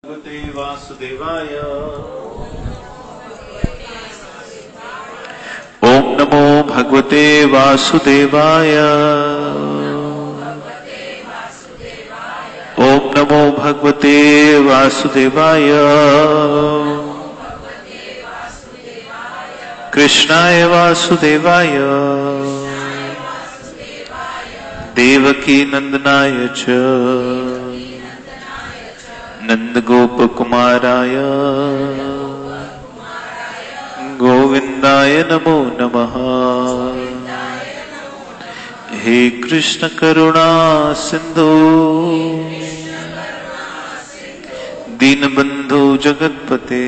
भगवते वासुदेवाय। ओम नमो भगवते वासुदेवाय। ओम नमो भगवते वासुदेवाय। कृष्णाय वासुदेवाय देवकी नंदनाय च नंद गोप कुमाराय गोविंदाय नमो नमः। हे कृष्ण करुणा सिंधु दीनबंधु जगतपते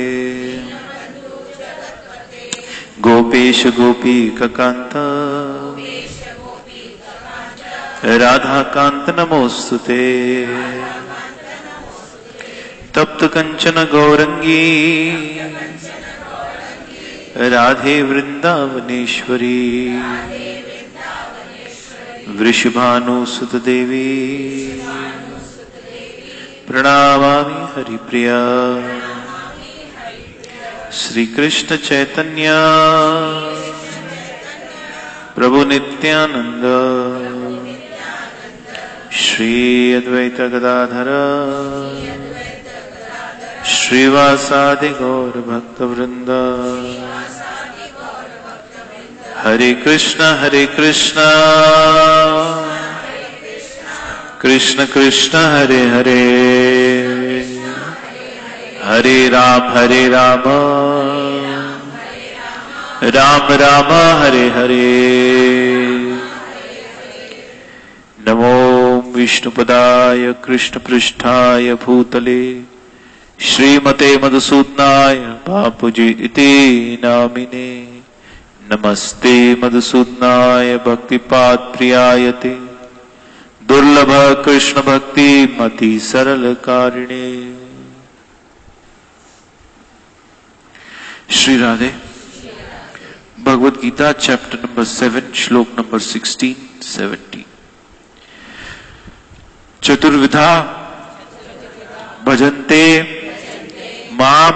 गोपेश गोपी कांत राधा कांत नमोस्तुते। तप्त कंचन गौरंगी राधे वृंदावनेश्वरी वृषभानुसुत देवी प्रणमामि हरिप्रिया। श्री कृष्ण चैतन्य प्रभु नित्यानंद श्री अद्वैत गदाधर श्रीवासादि गौर भक्त वृंद। हरे कृष्ण कृष्ण कृष्ण हरे हरे हरे राम राम राम हरे हरे। नमो विष्णुपदाय कृष्ण पृष्ठाय भूतले श्रीमते मधुसूदनाय बापूजी इति नामिने। नमस्ते मधुसूदनाय भक्तिपाद प्रियायते दुर्लभ कृष्ण भक्ति मति सरल कारिणे। श्री राधे। भगवद गीता चैप्टर नंबर 7 श्लोक नंबर 16-17। चतुर्विधा भजन्ते माम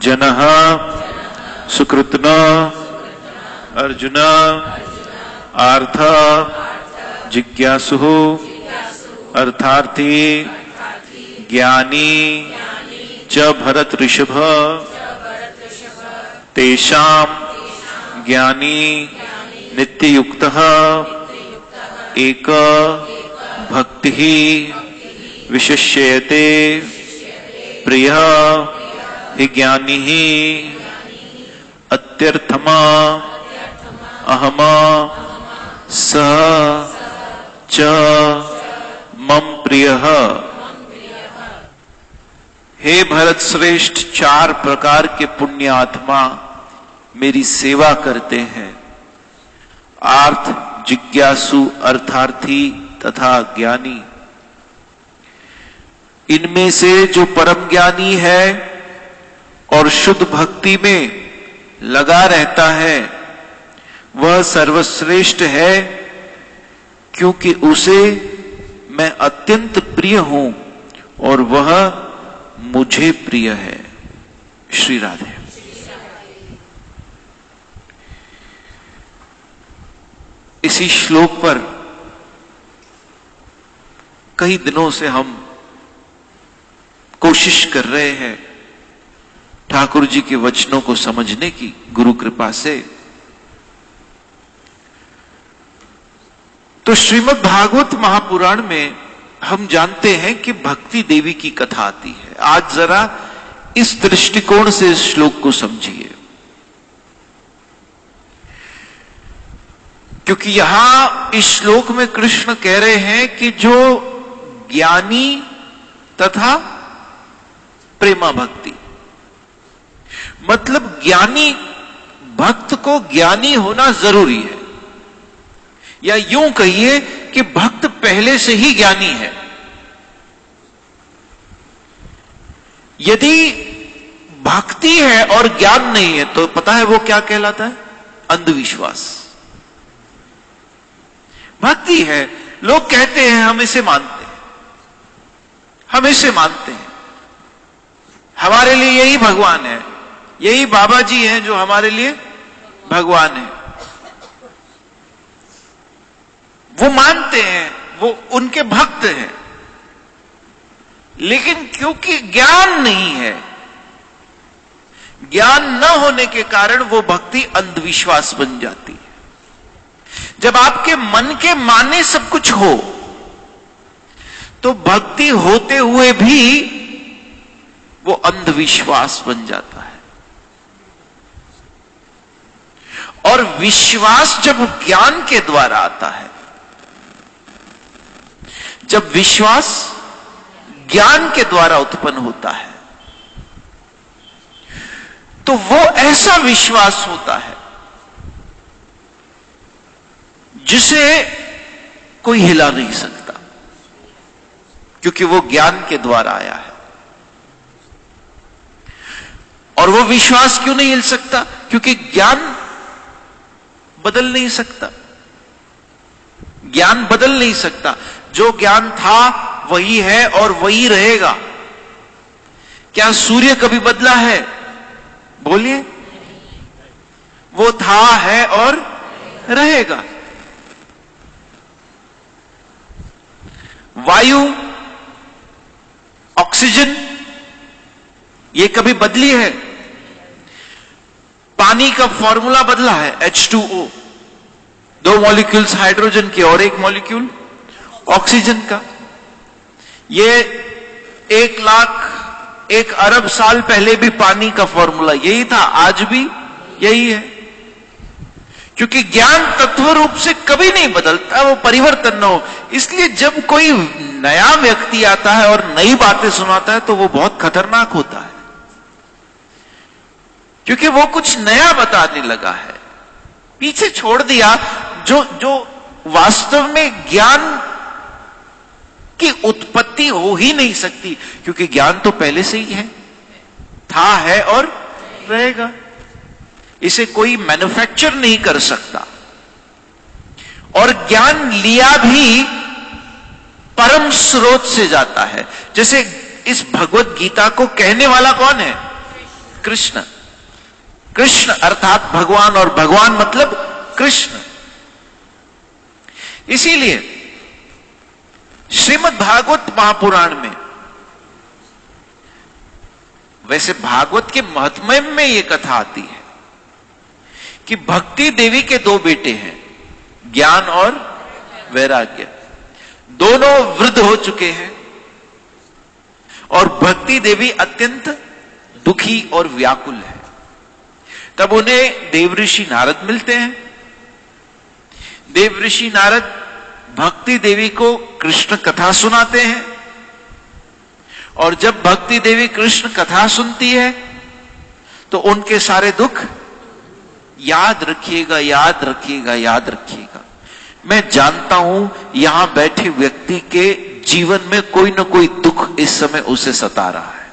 जनः सुकृत्न अर्जुन आर्थ जिज्ञासुः अर्थार्थी ज्ञानी च भरत ऋषभ तेषां ज्ञानी नित्ययुक्तः एक भक्ति विशिष्यते प्रिय हि ज्ञानी अत्यर्थमा अहम सह च मम प्रियः। हे भरत श्रेष्ठ, 4 प्रकार के पुण्य आत्मा मेरी सेवा करते हैं। आर्थ जिज्ञासु अर्थार्थी तथा ज्ञानी। इनमें से जो परम ज्ञानी है और शुद्ध भक्ति में लगा रहता है वह सर्वश्रेष्ठ है, क्योंकि उसे मैं अत्यंत प्रिय हूं और वह मुझे प्रिय है। श्री राधे। इसी श्लोक पर कई दिनों से हम कोशिश कर रहे हैं ठाकुर जी के वचनों को समझने की, गुरु कृपा से। तो श्रीमद् भागवत महापुराण में हम जानते हैं कि भक्ति देवी की कथा आती है। आज जरा इस दृष्टिकोण से इस श्लोक को समझिए, क्योंकि यहां इस श्लोक में कृष्ण कह रहे हैं कि जो ज्ञानी तथा प्रेमा भक्ति, मतलब ज्ञानी भक्त को ज्ञानी होना जरूरी है, या यूं कहिए कि भक्त पहले से ही ज्ञानी है। यदि भक्ति है और ज्ञान नहीं है तो पता है वो क्या कहलाता है? अंधविश्वास। भक्ति है, लोग कहते हैं हम इसे मानते हैं, हम इसे मानते हैं, हमारे लिए यही भगवान है, यही बाबा जी हैं जो हमारे लिए भगवान है। वो मानते हैं, वो उनके भक्त हैं, लेकिन क्योंकि ज्ञान नहीं है, ज्ञान न होने के कारण वो भक्ति अंधविश्वास बन जाती है। जब आपके मन के माने सब कुछ हो तो भक्ति होते हुए भी वो अंधविश्वास बन जाता है। और विश्वास जब ज्ञान के द्वारा आता है, जब विश्वास ज्ञान के द्वारा उत्पन्न होता है, तो वो ऐसा विश्वास होता है जिसे कोई हिला नहीं सकता, क्योंकि वो ज्ञान के द्वारा आया है। और वो विश्वास क्यों नहीं हिल सकता? क्योंकि ज्ञान बदल नहीं सकता, ज्ञान बदल नहीं सकता। जो ज्ञान था वही है और वही रहेगा। क्या सूर्य कभी बदला है? बोलिए। वो था, है और रहेगा। वायु, ऑक्सीजन, ये कभी बदली है? पानी का फॉर्मूला बदला है, H2O, 2 मॉलिक्यूल्स हाइड्रोजन के और 1 मॉलिक्यूल ऑक्सीजन का। ये 1 अरब साल पहले भी पानी का फॉर्मूला यही था, आज भी यही है। क्योंकि ज्ञान तत्व रूप से कभी नहीं बदलता, वो परिवर्तन न हो। इसलिए जब कोई नया व्यक्ति आता है और नई बातें सुनाता है तो वो बहुत खतरनाक होता है, क्योंकि वो कुछ नया बताने लगा है, पीछे छोड़ दिया जो वास्तव में ज्ञान की उत्पत्ति हो ही नहीं सकती, क्योंकि ज्ञान तो पहले से ही है, था, है और रहेगा। इसे कोई मैन्युफैक्चर नहीं कर सकता। और ज्ञान लिया भी परम स्रोत से जाता है। जैसे इस भगवत गीता को कहने वाला कौन है? कृष्ण। कृष्ण अर्थात भगवान, और भगवान मतलब कृष्ण। इसीलिए श्रीमद् भागवत महापुराण में, वैसे भागवत के महात्म्य में यह कथा आती है कि भक्ति देवी के 2 बेटे हैं, ज्ञान और वैराग्य। दोनों वृद्ध हो चुके हैं और भक्ति देवी अत्यंत दुखी और व्याकुल है। तब उन्हें देवऋषि नारद मिलते हैं। देवऋषि नारद भक्ति देवी को कृष्ण कथा सुनाते हैं, और जब भक्ति देवी कृष्ण कथा सुनती है तो उनके सारे दुख याद रखिएगा, याद रखिएगा, याद रखिएगा। मैं जानता हूं यहां बैठे व्यक्ति के जीवन में कोई ना कोई दुख इस समय उसे सता रहा है।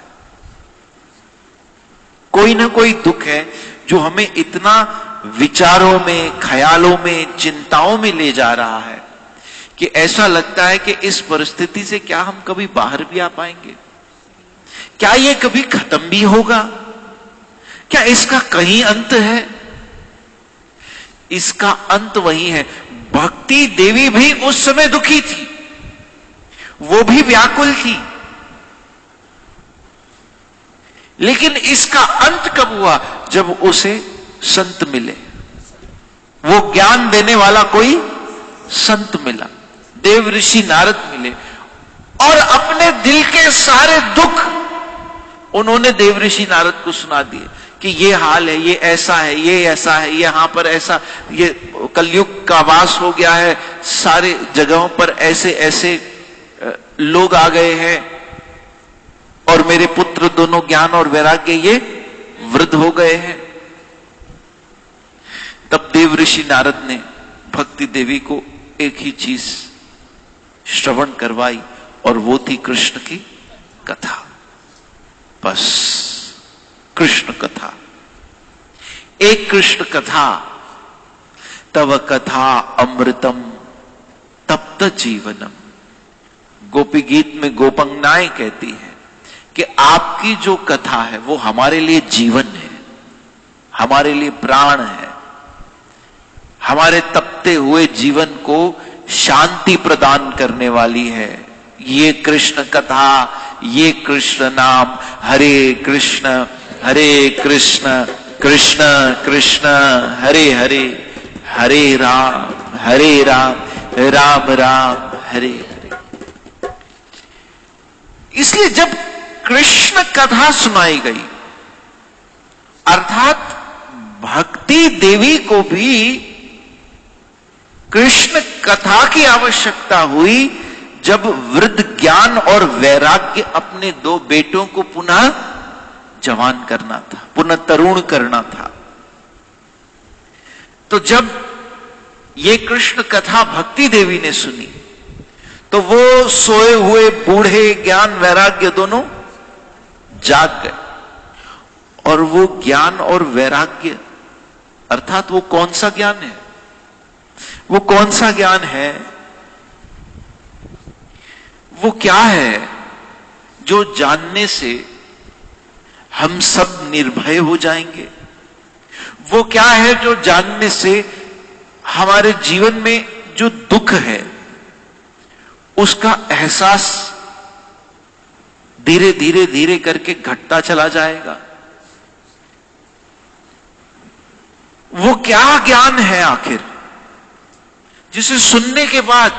कोई ना कोई दुख है जो हमें इतना विचारों में, ख्यालों में, चिंताओं में ले जा रहा है कि ऐसा लगता है कि इस परिस्थिति से क्या हम कभी बाहर भी आ पाएंगे? क्या ये कभी खत्म भी होगा? क्या इसका कहीं अंत है? इसका अंत वही है। भक्ति देवी भी उस समय दुखी थी, वो भी व्याकुल थी, लेकिन इसका अंत कब हुआ? जब उसे संत मिले, वो ज्ञान देने वाला कोई संत मिला, देवऋषि नारद मिले, और अपने दिल के सारे दुख उन्होंने देवऋषि नारद को सुना दिए कि ये हाल है, ये ऐसा है, ये ऐसा है, यहां पर ऐसा, ये कलयुग का वास हो गया है, सारे जगहों पर ऐसे ऐसे लोग आ गए हैं, और मेरे पुत्र दोनों ज्ञान और वैराग्य ये वृद्ध हो गए हैं। तब देवऋषि नारद ने भक्ति देवी को एक ही चीज श्रवण करवाई, और वो थी कृष्ण की कथा। बस कृष्ण कथा, एक कृष्ण कथा। तव कथा अमृतम तप्त जीवनम। गोपी गीत में गोपंगनाएं कहती हैं कि आपकी जो कथा है वो हमारे लिए जीवन है, हमारे लिए प्राण है, हमारे तपते हुए जीवन को शांति प्रदान करने वाली है। ये कृष्ण कथा, ये कृष्ण नाम, हरे कृष्ण कृष्ण कृष्ण हरे हरे, हरे राम राम राम हरे हरे। इसलिए जब कृष्ण कथा सुनाई गई, अर्थात भक्ति देवी को भी कृष्ण कथा की आवश्यकता हुई, जब वृद्ध ज्ञान और वैराग्य अपने दो बेटों को पुनः जवान करना था, पुनः तरुण करना था। तो जब ये कृष्ण कथा भक्ति देवी ने सुनी, तो वो सोए हुए बूढ़े ज्ञान वैराग्य दोनों जाग गए। और वो ज्ञान और वैराग्य अर्थात वो कौन सा ज्ञान है? वो कौन सा ज्ञान है? वो क्या है जो जानने से हम सब निर्भय हो जाएंगे? वो क्या है जो जानने से हमारे जीवन में जो दुख है उसका एहसास धीरे धीरे धीरे करके घटता चला जाएगा? वो क्या ज्ञान है आखिर जिसे सुनने के बाद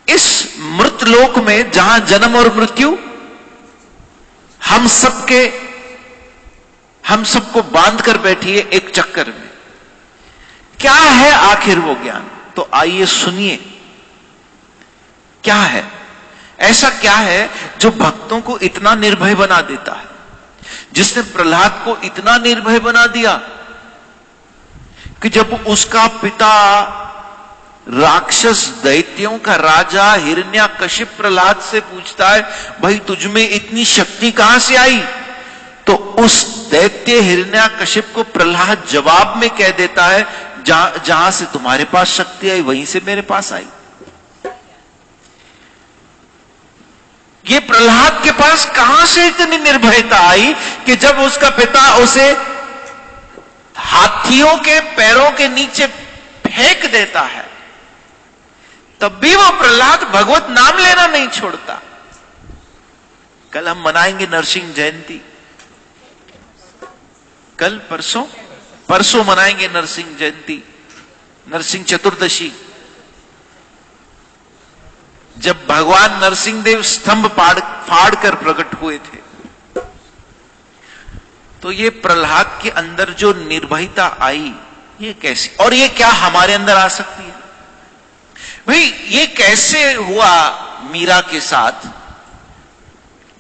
इस मृतलोक में, जहां जन्म और मृत्यु हम सबको बांध कर बैठी है एक चक्कर में, क्या है आखिर वो ज्ञान? तो आइए सुनिए क्या है, ऐसा क्या है जो भक्तों को इतना निर्भय बना देता है, जिसने प्रहलाद को इतना निर्भय बना दिया कि जब उसका पिता राक्षस दैत्यों का राजा हिरण्याकशिप प्रहलाद से पूछता है, भाई तुझमें इतनी शक्ति कहां से आई? तो उस दैत्य हिरण्याकशिप को प्रहलाद जवाब में कह देता है, जहां से तुम्हारे पास शक्ति आई वहीं से मेरे पास आई। ये प्रहलाद के पास कहां से इतनी निर्भयता आई कि जब उसका पिता उसे हाथियों के पैरों के नीचे फेंक देता है, तब भी वो प्रहलाद भगवत नाम लेना नहीं छोड़ता। कल हम मनाएंगे नरसिंह जयंती, कल परसों मनाएंगे नरसिंह जयंती, नरसिंह चतुर्दशी, जब भगवान नरसिंह देव स्तंभ फाड़ कर प्रकट हुए थे। तो ये प्रहलाद के अंदर जो निर्भयता आई, ये कैसी, और ये क्या हमारे अंदर आ सकती है? भाई ये कैसे हुआ मीरा के साथ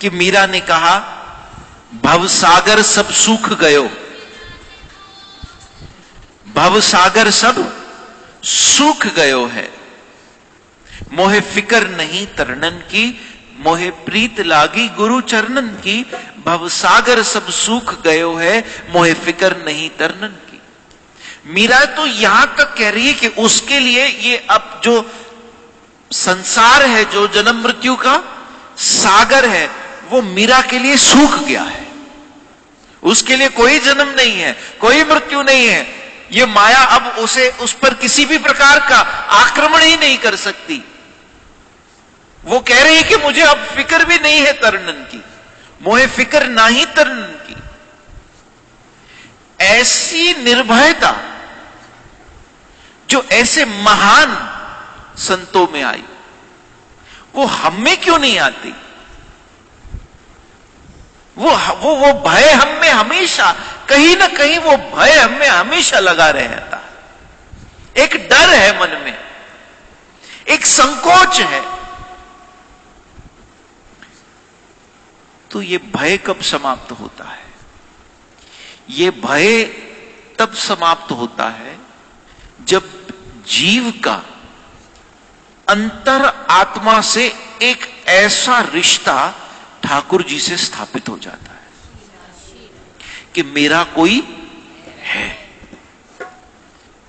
कि मीरा ने कहा भवसागर सब सूख गयो, भवसागर सब सूख गयो है, मोहे फिकर नहीं तरनन की, मोहे प्रीत लागी गुरु चरणन की, भवसागर सब सूख गयो है, मोहे फिकर नहीं तरनन की। मीरा तो यहां तक कह रही है कि उसके लिए ये अब जो संसार है, जो जन्म मृत्यु का सागर है, वो मीरा के लिए सूख गया है। उसके लिए कोई जन्म नहीं है, कोई मृत्यु नहीं है। ये माया अब उस पर किसी भी प्रकार का आक्रमण ही नहीं कर सकती। वो कह रही है कि मुझे अब फिक्र भी नहीं है तरनन की, मोहे फिक्र ना ही तरनन की। ऐसी निर्भयता जो ऐसे महान संतों में आई, वो हम में क्यों नहीं आती? वो भय हम में हमेशा, कहीं ना कहीं वो भय हम में हमेशा लगा रहता है। एक डर है मन में, एक संकोच है। तो ये भय कब समाप्त होता है? ये भय तब समाप्त होता है जब जीव का अंतर आत्मा से एक ऐसा रिश्ता ठाकुर जी से स्थापित हो जाता है कि मेरा कोई है,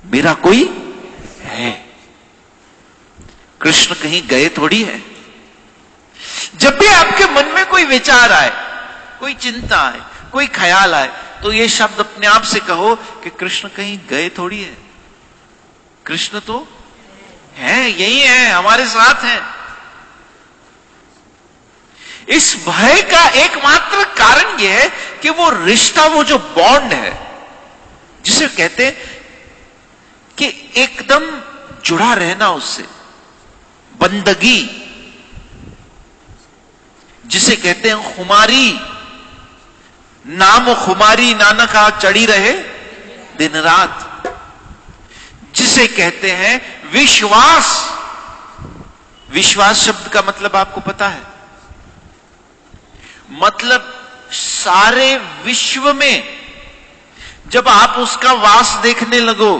मेरा कोई है। कृष्ण कहीं गए थोड़ी है। जब भी आपके मन में कोई विचार आए, कोई चिंता आए, कोई ख्याल आए, तो ये शब्द अपने आप से कहो कि कृष्ण कहीं गए थोड़ी है, कृष्ण तो है, यही है, हमारे साथ है। इस भय का एकमात्र कारण यह है कि वो रिश्ता, वो जो बॉन्ड है, जिसे कहते हैं कि एकदम जुड़ा रहना उससे, बंदगी, जिसे कहते हैं खुमारी, नाम खुमारी नानका चढ़ी रहे दिन रात, जिसे कहते हैं विश्वास। विश्वास शब्द का मतलब आपको पता है? मतलब सारे विश्व में जब आप उसका वास देखने लगो,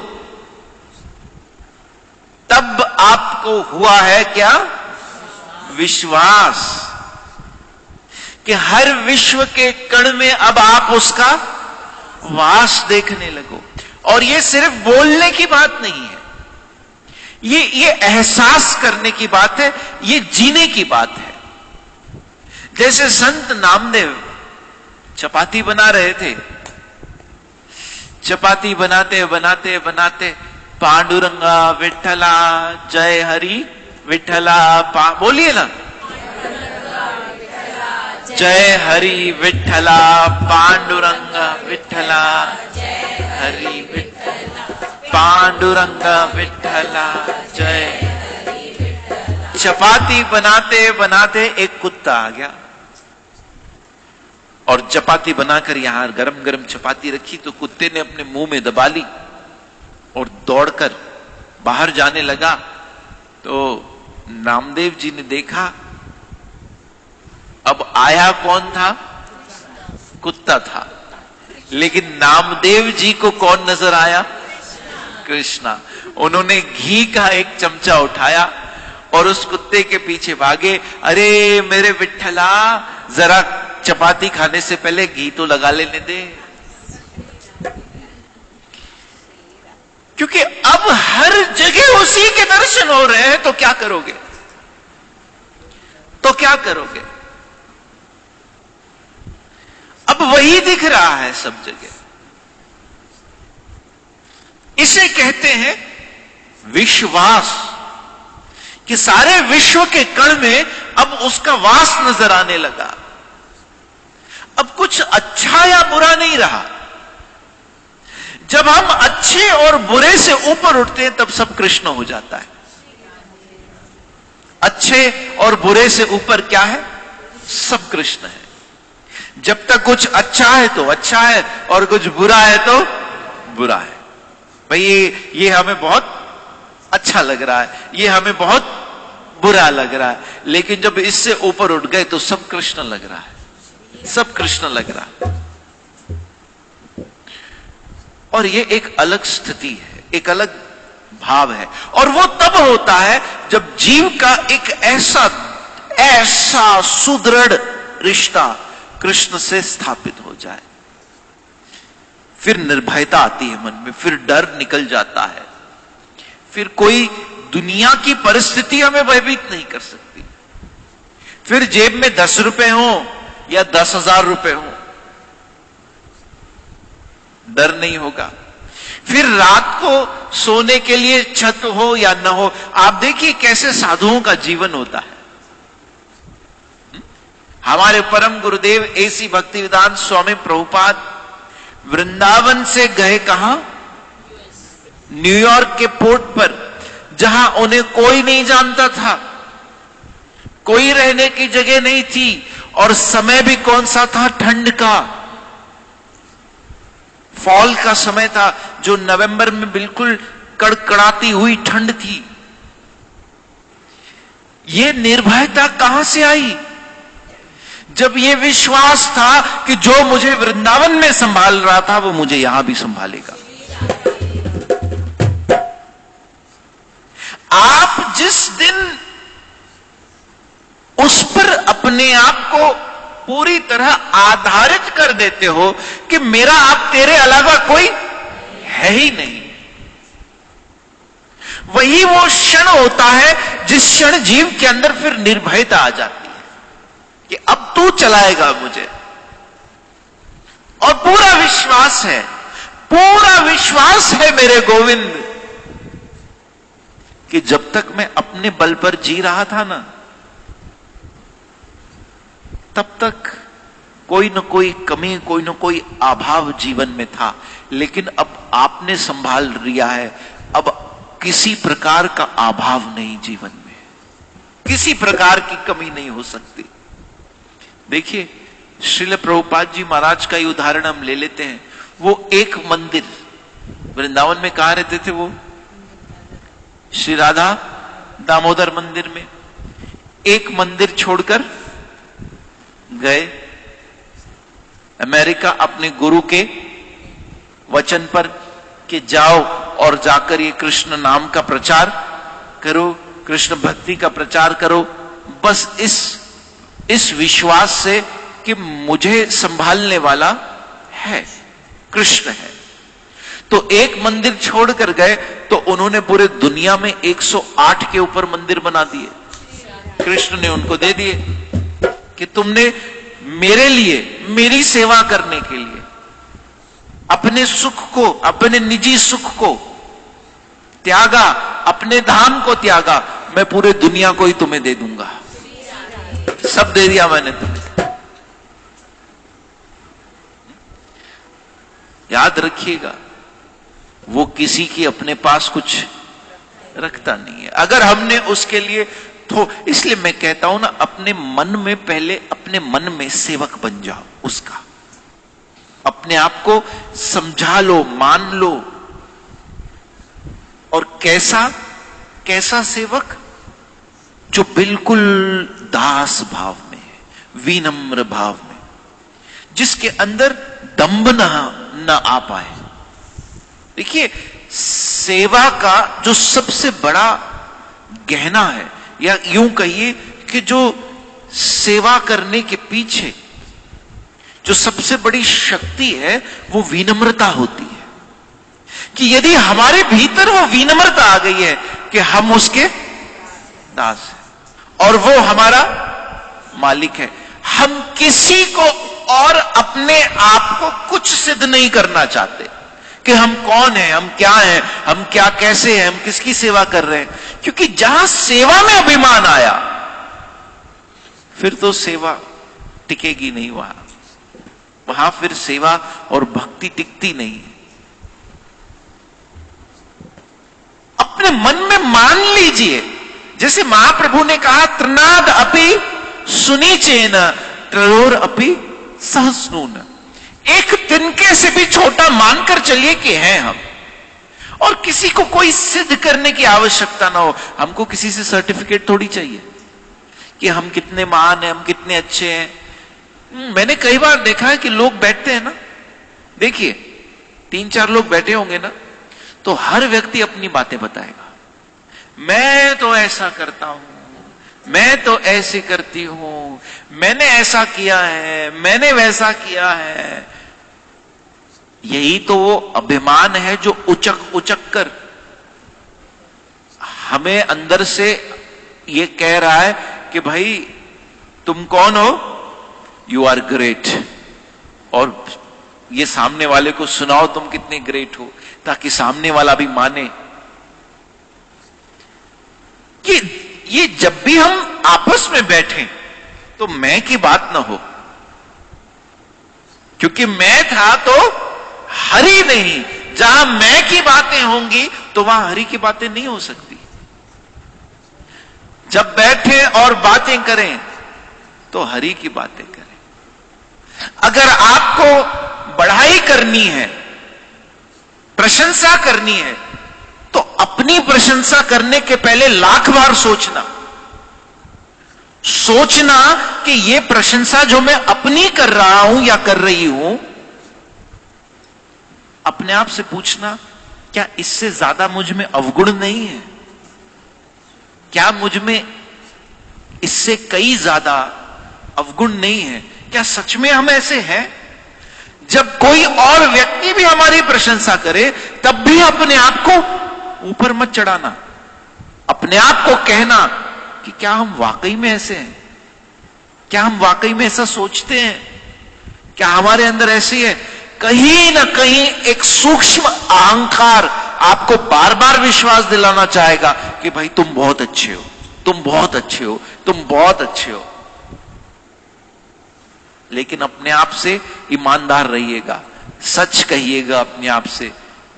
तब आपको हुआ है क्या? विश्वास, कि हर विश्व के कण में अब आप उसका वास देखने लगो। और ये सिर्फ बोलने की बात नहीं है, ये एहसास करने की बात है, ये जीने की बात है। जैसे संत नामदेव चपाती बना रहे थे, चपाती बनाते बनाते बनाते पांडुरंगा विठ्ठला जय हरि विठ्ठला, बोलिए ना, जय हरि विठ्ठला पांडुरंगा विठ्ठला, हरि विठ्ठला पांडुरंगा विठ्ठला जय। चपाती बनाते बनाते एक कुत्ता आ गया और चपाती बनाकर यहां गरम गरम चपाती रखी, तो कुत्ते ने अपने मुंह में दबा ली और दौड़कर बाहर जाने लगा। तो नामदेव जी ने देखा, अब आया कौन था? कुत्ता था, लेकिन नामदेव जी को कौन नजर आया? कृष्णा। उन्होंने घी का एक चमचा उठाया और उस कुत्ते के पीछे भागे, अरे मेरे विठ्ठला, जरा चपाती खाने से पहले घी तो लगा लेने दे। क्योंकि अब हर जगह उसी के दर्शन हो रहे हैं, तो क्या करोगे? तो क्या करोगे? अब वही दिख रहा है सब जगह। इसे कहते हैं विश्वास, कि सारे विश्व के कण में अब उसका वास नजर आने लगा। अब कुछ अच्छा या बुरा नहीं रहा। जब हम अच्छे और बुरे से ऊपर उठते हैं, तब सब कृष्ण हो जाता है। अच्छे और बुरे से ऊपर क्या है? सब कृष्ण है। जब तक कुछ अच्छा है तो अच्छा है, और कुछ बुरा है तो बुरा है। भाई ये हमें बहुत अच्छा लग रहा है, ये हमें बहुत बुरा लग रहा है, लेकिन जब इससे ऊपर उठ गए तो सब कृष्ण लग रहा है, सब कृष्ण लग रहा है। और ये एक अलग स्थिति है, एक अलग भाव है। और वो तब होता है जब जीव का एक ऐसा सुदृढ़ रिश्ता कृष्ण से स्थापित हो जाए। फिर निर्भयता आती है मन में, फिर डर निकल जाता है, फिर कोई दुनिया की परिस्थिति हमें भयभीत नहीं कर सकती। फिर जेब में 10 रुपए हो या 10,000 रुपए हो, डर नहीं होगा। फिर रात को सोने के लिए छत हो या न हो। आप देखिए कैसे साधुओं का जीवन होता है। हमारे परम गुरुदेव एसी भक्तिवेदांत स्वामी प्रभुपाद वृंदावन से गए कहां? न्यूयॉर्क के पोर्ट पर, जहां उन्हें कोई नहीं जानता था, कोई रहने की जगह नहीं थी, और समय भी कौन सा था? ठंड का, फॉल का समय था, जो नवंबर में बिल्कुल कड़कड़ाती हुई ठंड थी। ये निर्भयता कहां से आई? जब ये विश्वास था कि जो मुझे वृंदावन में संभाल रहा था वो मुझे यहां भी संभालेगा। आप जिस दिन उस पर अपने आप को पूरी तरह आधारित कर देते हो कि मेरा आप तेरे अलावा कोई है ही नहीं, वही वो क्षण होता है जिस क्षण जीव के अंदर फिर निर्भयता आ जाती है। चलाएगा मुझे। और पूरा विश्वास है मेरे गोविंद कि जब तक मैं अपने बल पर जी रहा था ना, तब तक कोई न कोई कमी, कोई न कोई अभाव जीवन में था। लेकिन अब आपने संभाल लिया है, अब किसी प्रकार का अभाव नहीं, जीवन में किसी प्रकार की कमी नहीं हो सकती। देखिए, श्रील प्रभुपाद जी महाराज का ही उदाहरण हम ले लेते हैं। वो एक मंदिर वृंदावन में कहां रहते थे? वो श्री राधा दामोदर मंदिर में। एक मंदिर छोड़कर गए अमेरिका अपने गुरु के वचन पर कि जाओ और जाकर ये कृष्ण नाम का प्रचार करो, कृष्ण भक्ति का प्रचार करो, बस इस विश्वास से कि मुझे संभालने वाला है, कृष्ण है। तो एक मंदिर छोड़कर गए तो उन्होंने पूरे दुनिया में 108 के ऊपर मंदिर बना दिए। कृष्ण ने उनको दे दिए कि तुमने मेरे लिए, मेरी सेवा करने के लिए अपने सुख को, अपने निजी सुख को त्यागा, अपने धाम को त्यागा, मैं पूरे दुनिया को ही तुम्हें दे दूंगा, सब दे दिया मैंने तुम्हें। याद रखिएगा, वो किसी की अपने पास कुछ रखता नहीं है। अगर हमने उसके लिए तो, इसलिए मैं कहता हूं ना, अपने मन में पहले, अपने मन में सेवक बन जाओ उसका, अपने आप को समझा लो, मान लो। और कैसा सेवक? जो बिल्कुल दास भाव में है, विनम्र भाव में, जिसके अंदर दंभ न आ पाए। देखिए, सेवा का जो सबसे बड़ा गहना है, या यूं कहिए कि जो सेवा करने के पीछे जो सबसे बड़ी शक्ति है, वो विनम्रता होती है। कि यदि हमारे भीतर वो विनम्रता आ गई है कि हम उसके दास हैं और वो हमारा मालिक है, हम किसी को और अपने आप को कुछ सिद्ध नहीं करना चाहते कि हम कौन हैं, हम क्या हैं, हम क्या कैसे हैं, हम किसकी सेवा कर रहे हैं। क्योंकि जहां सेवा में अभिमान आया, फिर तो सेवा टिकेगी नहीं, वहां फिर सेवा और भक्ति टिकती नहीं। अपने मन में मान लीजिए, जैसे महाप्रभु ने कहा, त्रिनाद अपि सुनीचेन त्रयोर अपि सहस्नून। एक तिनके से भी छोटा मानकर चलिए कि हैं हम, और किसी को कोई सिद्ध करने की आवश्यकता ना हो। हमको किसी से सर्टिफिकेट थोड़ी चाहिए कि हम कितने महान हैं, हम कितने अच्छे हैं। मैंने कई बार देखा है कि लोग बैठते हैं ना, देखिए 3-4 लोग बैठे होंगे ना, तो हर व्यक्ति अपनी बातें बताएगा। मैं तो ऐसा करता हूं, मैं तो ऐसे करती हूं, मैंने ऐसा किया है, मैंने वैसा किया है। यही तो वो अभिमान है जो उचक कर हमें अंदर से ये कह रहा है कि भाई तुम कौन हो, यू आर ग्रेट, और ये सामने वाले को सुनाओ तुम कितने ग्रेट हो, ताकि सामने वाला भी माने। कि ये जब भी हम आपस में बैठे तो मैं की बात ना हो, क्योंकि मैं था तो हरि नहीं। जहां मैं की बातें होंगी तो वहां हरि की बातें नहीं हो सकती। जब बैठे और बातें करें तो हरि की बातें करें। अगर आपको बढ़ाई करनी है, प्रशंसा करनी है, तो अपनी प्रशंसा करने के पहले 1,00,000 बार सोचना कि यह प्रशंसा जो मैं अपनी कर रहा हूं या कर रही हूं, अपने आप से पूछना, क्या इससे ज्यादा मुझ में अवगुण नहीं है? क्या मुझ में इससे कई ज्यादा अवगुण नहीं है? क्या सच में हम ऐसे हैं? जब कोई और व्यक्ति भी हमारी प्रशंसा करे, तब भी अपने आप को ऊपर मत चढ़ाना, अपने आप को कहना कि क्या हम वाकई में ऐसे हैं? क्या हम वाकई में ऐसा सोचते हैं? क्या हमारे अंदर ऐसी है? कहीं ना कहीं एक सूक्ष्म अहंकार आपको बार बार विश्वास दिलाना चाहेगा कि भाई तुम बहुत अच्छे हो, तुम बहुत अच्छे हो, तुम बहुत अच्छे हो। लेकिन अपने आप से ईमानदार रहिएगा, सच कहिएगा अपने आप से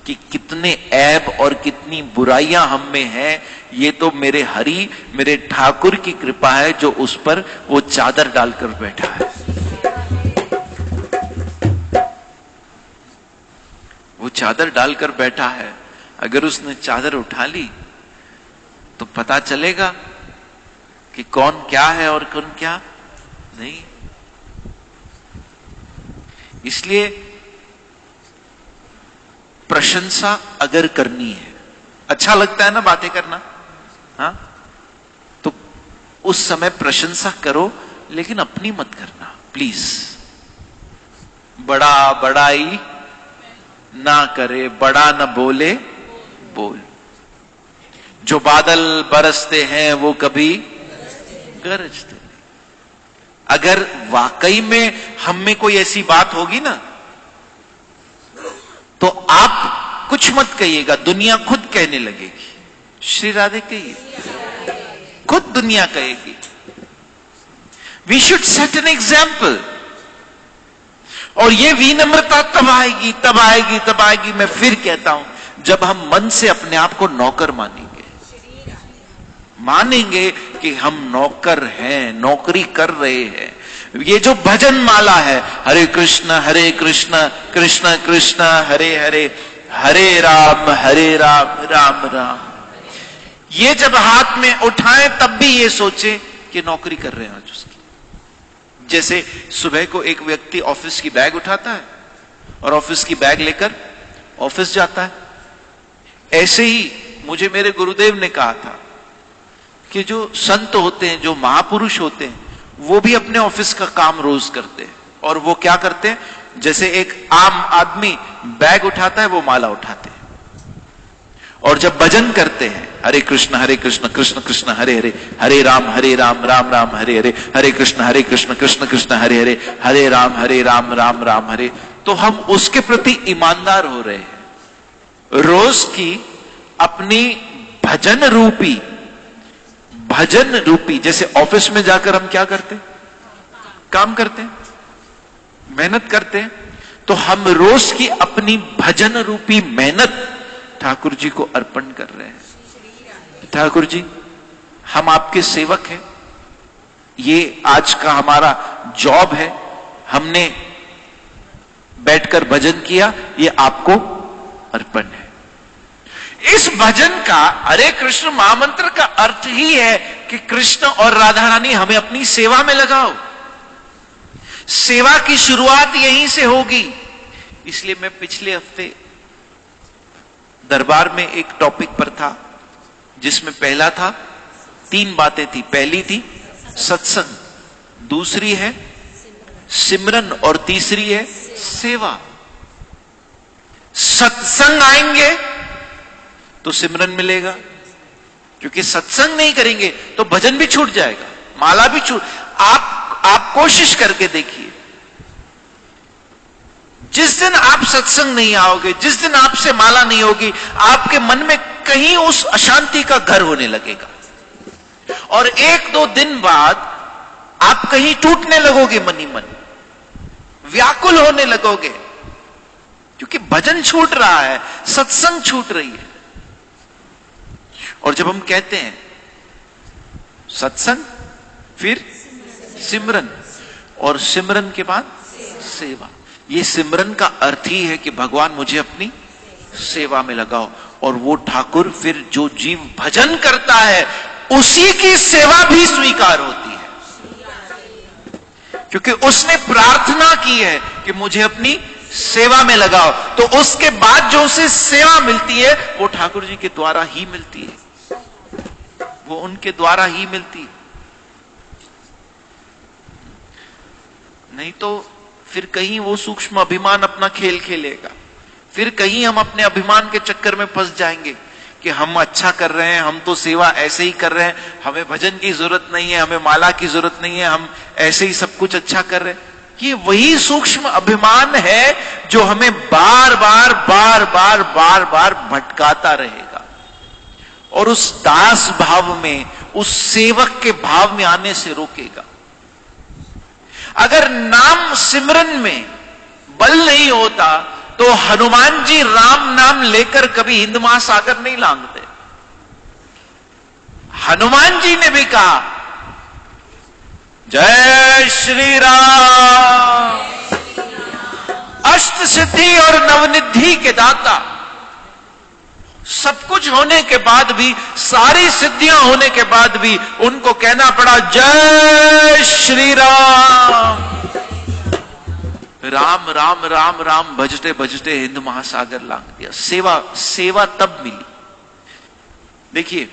कि कितने ऐब और कितनी बुराइयां हम में हैं। ये तो मेरे हरि, मेरे ठाकुर की कृपा है जो उस पर वो चादर डालकर बैठा है। वो चादर डालकर बैठा है। अगर उसने चादर उठा ली तो पता चलेगा कि कौन क्या है और कौन क्या नहीं। इसलिए प्रशंसा अगर करनी है, अच्छा लगता है ना बातें करना, हाँ, तो उस समय प्रशंसा करो, लेकिन अपनी मत करना प्लीज। बड़ा बड़ाई ना करे, बड़ा ना बोले बोल। जो बादल बरसते हैं वो कभी गरजते नहीं। अगर वाकई में हम में कोई ऐसी बात होगी ना, तो आप कुछ मत कहिएगा, दुनिया खुद कहने लगेगी। श्री राधे कहिए, खुद दुनिया कहेगी। We should set an example. और ये विनम्रता तब आएगी, तब आएगी, तब आएगी, मैं फिर कहता हूं, जब हम मन से अपने आप को नौकर मानेंगे। मानेंगे कि हम नौकर हैं, नौकरी कर रहे हैं। ये जो भजन माला है, हरे कृष्ण कृष्ण कृष्ण हरे हरे, हरे राम राम राम, ये जब हाथ में उठाएं तब भी ये सोचे कि नौकरी कर रहे हैं आज उसकी। जैसे सुबह को एक व्यक्ति ऑफिस की बैग उठाता है और ऑफिस की बैग लेकर ऑफिस जाता है, ऐसे ही मुझे मेरे गुरुदेव ने कहा था कि जो संत होते हैं, जो महापुरुष होते हैं, वो भी अपने ऑफिस का काम रोज करते हैं। और वो क्या करते हैं? जैसे एक आम आदमी बैग उठाता है, वो माला उठाते हैं। और जब भजन करते हैं, हरे कृष्ण कृष्ण कृष्ण हरे हरे, हरे राम राम राम हरे हरे, हरे कृष्ण कृष्ण कृष्ण हरे हरे, हरे राम राम हरे, तो हम उसके प्रति ईमानदार हो रहे हैं। रोज की अपनी भजन रूपी, जैसे ऑफिस में जाकर हम क्या करते हैं? काम करते हैं, मेहनत करते हैं। तो हम रोज की अपनी भजन रूपी मेहनत ठाकुर जी को अर्पण कर रहे हैं। ठाकुर जी, हम आपके सेवक हैं, ये आज का हमारा जॉब है, हमने बैठकर भजन किया, ये आपको अर्पण है। इस भजन का, हरे कृष्ण महामंत्र का अर्थ ही है कि कृष्ण और राधा रानी हमें अपनी सेवा में लगाओ। सेवा की शुरुआत यहीं से होगी। इसलिए मैं पिछले हफ्ते दरबार में एक टॉपिक पर था, जिसमें पहला था 3 बातें थी। पहली थी सत्संग, दूसरी है सिमरन और तीसरी है सेवा। सत्संग आएंगे तो सिमरन मिलेगा, क्योंकि सत्संग नहीं करेंगे तो भजन भी छूट जाएगा, माला भी छूट। आप कोशिश करके देखिए, जिस दिन आप सत्संग नहीं आओगे, जिस दिन आपसे माला नहीं होगी, आपके मन में कहीं उस अशांति का घर होने लगेगा। और 1-2 दिन बाद आप कहीं टूटने लगोगे, मन ही मन व्याकुल होने लगोगे, क्योंकि भजन छूट रहा है, सत्संग छूट रही है। और जब हम कहते हैं सत्संग, फिर सिमरन, और सिमरन के बाद सेवा, ये सिमरन का अर्थ ही है कि भगवान मुझे अपनी सेवा में लगाओ। और वो ठाकुर फिर जो जीव भजन करता है उसी की सेवा भी स्वीकार होती है, क्योंकि उसने प्रार्थना की है कि मुझे अपनी सेवा में लगाओ। तो उसके बाद जो उसे सेवा मिलती है वो ठाकुर जी के द्वारा ही मिलती है, वो उनके द्वारा ही मिलती है। नहीं तो फिर कहीं वो सूक्ष्म अभिमान अपना खेल खेलेगा, फिर कहीं हम अपने अभिमान के चक्कर में फंस जाएंगे कि हम अच्छा कर रहे हैं, हम तो सेवा ऐसे ही कर रहे हैं, हमें भजन की जरूरत नहीं है, हमें माला की जरूरत नहीं है, हम ऐसे ही सब कुछ अच्छा कर रहे हैं। ये वही सूक्ष्म अभिमान है जो हमें बार बार बार बार बार बार भटकाता रहेगा और उस दास भाव में, उस सेवक के भाव में आने से रोकेगा। अगर नाम सिमरन में बल नहीं होता तो हनुमान जी राम नाम लेकर कभी हिंद महासागर नहीं लांघते। हनुमान जी ने भी कहा जय श्री राम, अष्ट सिद्धि और नवनिधि के दाता। सब कुछ होने के बाद भी, सारी सिद्धियां होने के बाद भी उनको कहना पड़ा जय श्री राम। राम राम राम राम भजते भजते हिंद महासागर लांघ दिया। सेवा तब मिली। देखिए,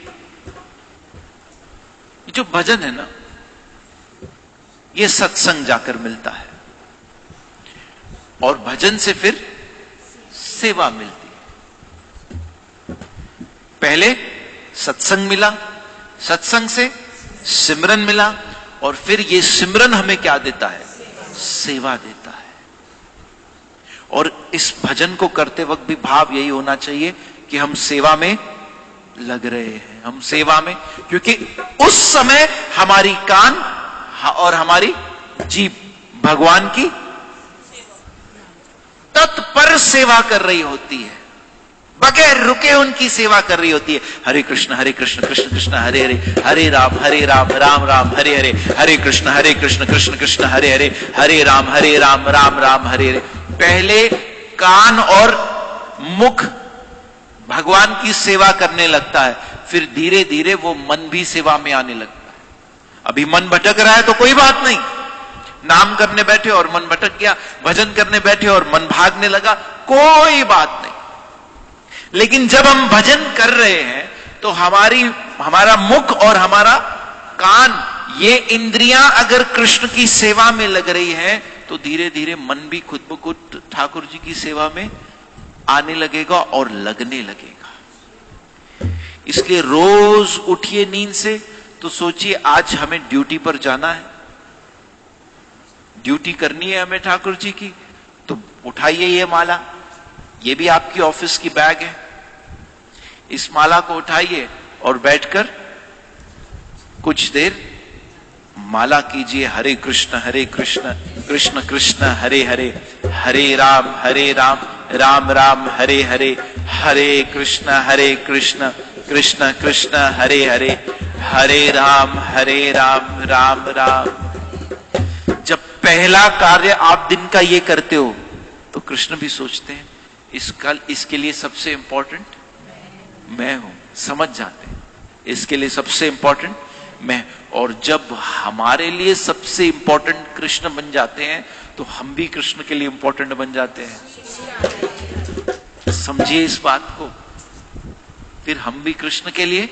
जो भजन है ना, ये सत्संग जाकर मिलता है और भजन से फिर सेवा मिलती है। पहले सत्संग मिला, सत्संग से सिमरन मिला और फिर ये सिमरन हमें क्या देता है? सेवा देता है। और इस भजन को करते वक्त भी भाव यही होना चाहिए कि हम सेवा में लग रहे हैं, हम सेवा में, क्योंकि उस समय हमारी कान और हमारी जीभ भगवान की तत्पर सेवा कर रही होती है, बगैर रुके उनकी सेवा कर रही होती है। हरे कृष्ण कृष्ण कृष्ण हरे हरे, हरे राम राम राम हरे हरे, हरे कृष्ण कृष्ण कृष्ण हरे हरे, हरे राम राम राम हरे हरे। पहले कान और मुख भगवान की सेवा करने लगता है, फिर धीरे धीरे वो मन भी सेवा में आने लगता है। अभी मन भटक रहा है तो कोई बात नहीं, नाम करने बैठे और मन भटक गया, भजन करने बैठे और मन भागने लगा, कोई बात नहीं। लेकिन जब हम भजन कर रहे हैं तो हमारा मुख और हमारा कान, ये इंद्रियां अगर कृष्ण की सेवा में लग रही हैं तो धीरे धीरे मन भी खुद ब खुद ठाकुर जी की सेवा में आने लगेगा और लगने लगेगा। इसलिए रोज उठिए नींद से तो सोचिए आज हमें ड्यूटी पर जाना है, ड्यूटी करनी है हमें ठाकुर जी की, तो उठाइए ये माला, ये भी आपकी ऑफिस की बैग है, इस माला को उठाइए और बैठकर कुछ देर माला कीजिए। हरे कृष्ण कृष्ण कृष्ण हरे हरे, हरे राम राम राम हरे हरे, हरे कृष्ण कृष्ण कृष्ण हरे हरे, हरे राम राम राम। जब पहला कार्य आप दिन का ये करते हो तो कृष्ण भी सोचते हैं इसके लिए सबसे इंपॉर्टेंट मैं हूं, समझ जाते हैं इसके लिए सबसे इंपॉर्टेंट मैं। और जब हमारे लिए सबसे इंपॉर्टेंट कृष्ण बन जाते हैं तो हम भी कृष्ण के लिए इंपॉर्टेंट बन जाते हैं। समझिए इस बात को, फिर हम भी कृष्ण के लिए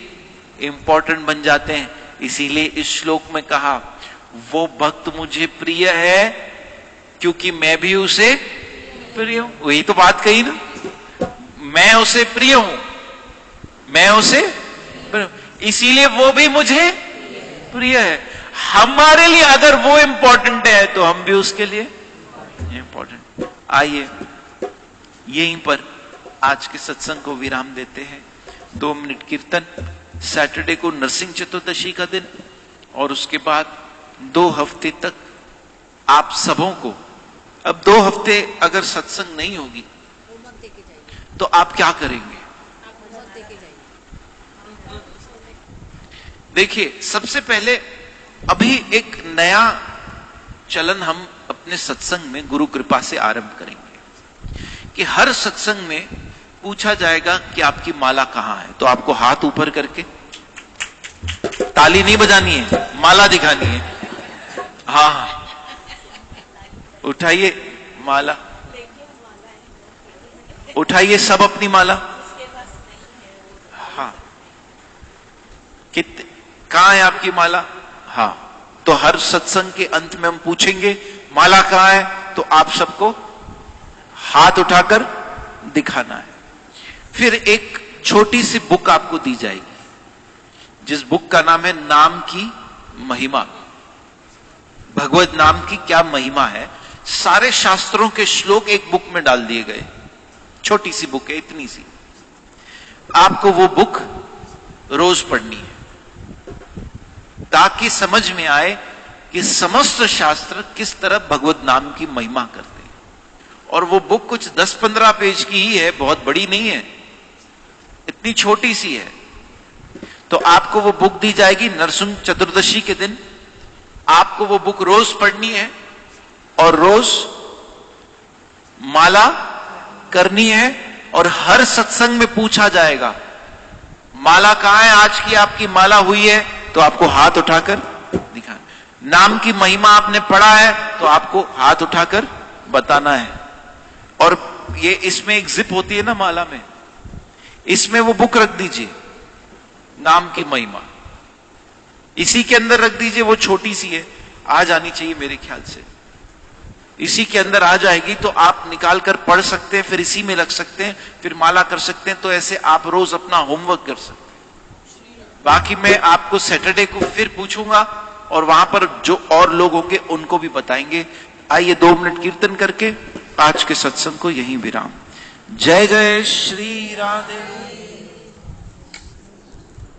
इंपॉर्टेंट बन जाते हैं। इसीलिए इस श्लोक में कहा, वो भक्त मुझे प्रिय है क्योंकि मैं भी उसे प्रिय हूं। वही तो बात कही ना, मैं उसे प्रिय हूं, मैं उसे, इसीलिए वो भी मुझे प्रिय है। हमारे लिए अगर वो इंपॉर्टेंट है तो हम भी उसके लिए इंपॉर्टेंट। आइए यहीं पर आज के सत्संग को विराम देते हैं। 2 मिनट कीर्तन, सैटरडे को नरसिंह चतुर्दशी का दिन, और उसके बाद 2 हफ्ते तक आप सबों को, अब 2 हफ्ते अगर सत्संग नहीं होगी तो आप क्या करेंगे? देखिए, सबसे पहले अभी एक नया चलन हम अपने सत्संग में गुरु कृपा से आरंभ करेंगे कि हर सत्संग में पूछा जाएगा कि आपकी माला कहां है। तो आपको हाथ ऊपर करके, ताली नहीं बजानी है, माला दिखानी है। हाँ, उठाइए माला, उठाइए सब अपनी माला। हाँ, कितने, कहां है आपकी माला? हाँ, तो हर सत्संग के अंत में हम पूछेंगे माला कहां है, तो आप सबको हाथ उठाकर दिखाना है। फिर एक छोटी सी बुक आपको दी जाएगी, जिस बुक का नाम है नाम की महिमा। भगवत नाम की क्या महिमा है, सारे शास्त्रों के श्लोक एक बुक में डाल दिए गए। छोटी सी बुक है, इतनी सी। आपको वो बुक रोज पढ़नी है ताकि समझ में आए कि समस्त शास्त्र किस तरह भगवत नाम की महिमा करते हैं। और वो बुक कुछ 10-15 पेज की ही है, बहुत बड़ी नहीं है, इतनी छोटी सी है। तो आपको वो बुक दी जाएगी नरसिंह चतुर्दशी के दिन। आपको वो बुक रोज पढ़नी है और रोज माला करनी है। और हर सत्संग में पूछा जाएगा माला कहां है, आज की आपकी माला हुई है, तो आपको हाथ उठाकर दिखाना। नाम की महिमा आपने पढ़ा है तो आपको हाथ उठाकर बताना है। और ये इसमें एक जिप होती है ना माला में, इसमें वो बुक रख दीजिए नाम की महिमा, इसी के अंदर रख दीजिए। वो छोटी सी है, आ जानी चाहिए मेरे ख्याल से, इसी के अंदर आ जाएगी तो आप निकाल कर पढ़ सकते हैं, फिर इसी में रख सकते हैं, फिर माला कर सकते हैं। तो ऐसे आप रोज अपना होमवर्क कर सकते हैं। बाकी मैं आपको सैटरडे को फिर पूछूंगा और वहां पर जो और लोग होंगे उनको भी बताएंगे। आइए 2 मिनट कीर्तन करके आज के सत्संग को यहीं विराम। जय जय श्री राधे।